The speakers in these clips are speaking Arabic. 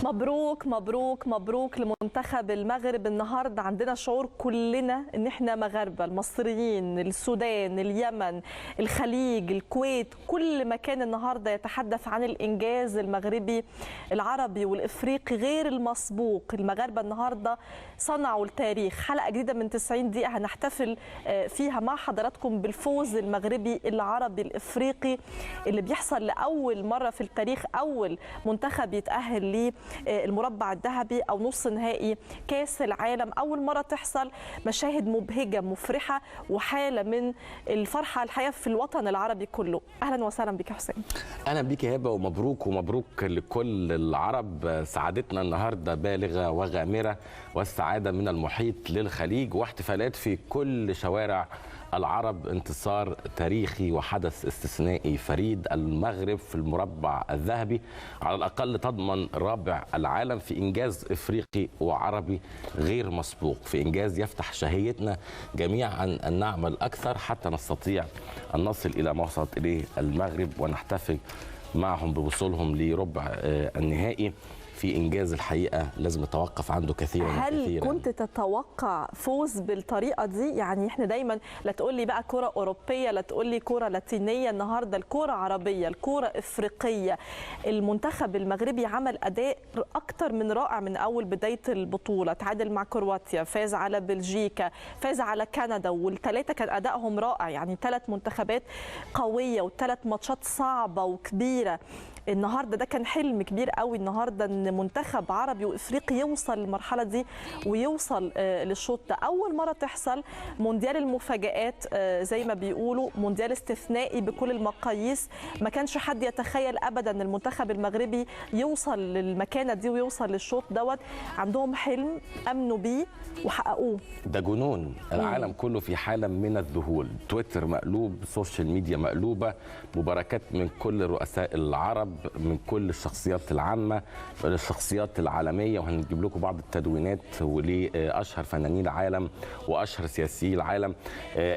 مبروك مبروك مبروك لمنتخب المغرب. النهارده عندنا شعور كلنا ان احنا مغاربه، المصريين، السودان، اليمن، الخليج، الكويت، كل مكان النهارده يتحدث عن الانجاز المغربي العربي والافريقي غير المسبوق. المغاربه النهارده صنعوا التاريخ. حلقه جديده من 90 دقيقه هنحتفل فيها مع حضراتكم بالفوز المغربي العربي الافريقي اللي بيحصل لاول مره في التاريخ. اول منتخب يتاهل للمربع الذهبي او نص نهائي كاس العالم، اول مره تحصل. مشاهد مبهجه مفرحه وحاله من الفرحه الحقيقه في الوطن العربي كله. اهلا وسهلا بك يا حسام. اهلا بك يا هبه، ومبروك ومبروك لكل العرب. سعادتنا النهارده بالغه وغامره، والسعاده من المحيط للخليج، واحتفالات في كل شوارع العرب. انتصار تاريخي وحدث استثنائي فريد. المغرب في المربع الذهبي على الأقل تضمن رابع العالم في إنجاز إفريقي وعربي غير مسبوق، في إنجاز يفتح شهيتنا جميعا أن نعمل أكثر حتى نستطيع أن نصل إلى ما وصلت إليه المغرب ونحتفل معهم بوصولهم لربع النهائي في إنجاز الحقيقة لازم نتوقف عنده كثيرا. هل كنت تتوقع فوز بالطريقة دي؟ يعني احنا دايما لا تقول لي بقى كرة أوروبية، لا تقول لي كرة لاتينية، النهاردة الكرة عربية، الكرة إفريقية. المنتخب المغربي عمل أداء أكتر من رائع من أول بداية البطولة. تعادل مع كرواتيا، فاز على بلجيكا، فاز على كندا، والثلاثة كان أدائهم رائع. يعني 3 منتخبات قوية و3 ماتشات صعبة وكبيرة. النهارده ده كان حلم كبير قوي النهارده ان منتخب عربي وافريقي يوصل للمرحله دي ويوصل للشوط ده. اول مره تحصل مونديال المفاجآت زي ما بيقولوا، مونديال استثنائي بكل المقاييس. ما كانش حد يتخيل ابدا ان المنتخب المغربي يوصل للمكانه دي ويوصل للشوط دوت. عندهم حلم امنوا بيه وحققوه. ده جنون. العالم كله في حاله من الذهول، تويتر مقلوب، سوشيال ميديا مقلوبه، مباركات من كل رؤساء العرب، من كل الشخصيات العامة، الشخصيات العالمية، وهنجيب لكم بعض التدوينات ولأشهر فنانين العالم وأشهر سياسيي العالم.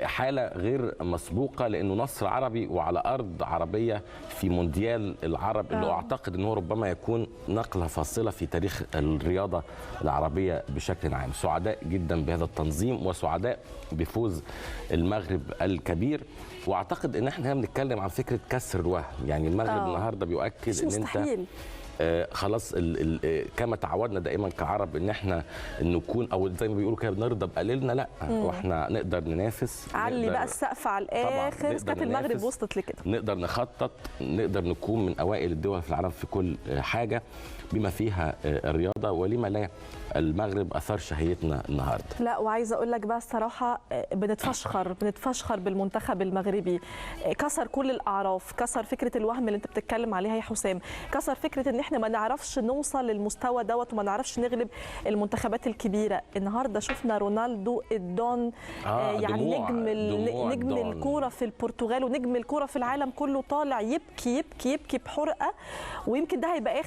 حالة غير مسبوقة، لأنه نصر عربي وعلى أرض عربية في مونديال العرب اللي أعتقد أنه ربما يكون نقلة فاصلة في تاريخ الرياضة العربية بشكل عام. سعداء جدا بهذا التنظيم وسعداء بفوز المغرب الكبير. واعتقد ان احنا بنتكلم عن فكره كسر الوهم. يعني المغرب النهارده بيؤكد ان مستحيل. انت خلاص كما تعودنا دائما كعرب ان احنا نكون، او زي ما بيقولوا كده، بنرضى بقليلنا. لا، واحنا نقدر ننافس، علي بقى السقف على الاخر. كانت المغرب وصلت لكده. نقدر نخطط، نقدر نكون من اوائل الدول في العالم في كل حاجه بما فيها الرياضه. ولما لا، المغرب اثار شهيتنا النهارده. لا، وعايزه اقول لك بقى الصراحه بنتفشخر بالمنتخب المغربي. كسر كل الاعراف، كسر فكره الوهم اللي انت بتتكلم عليها يا حسام، كسر فكره ان احنا ما نعرفش نوصل للمستوى دوت وما نعرفش نغلب المنتخبات الكبيره. النبارده شفنا رونالدو الدون، يعني نجم الكوره في البرتغال ونجم الكوره في العالم كله، طالع يبكي يبكي يبكي بحرقه. ويمكن ده هيبقى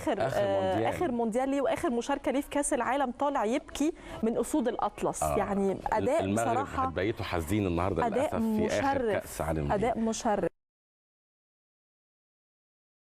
اخر مونديال ليه واخر مشاركه ليه في كاس العالم. طالع يبكي من اسود الاطلس. يعني اداء المغرب بصراحه هتبيته حزين النهارده للاسف في اخر كاس عالم. اداء مشرف.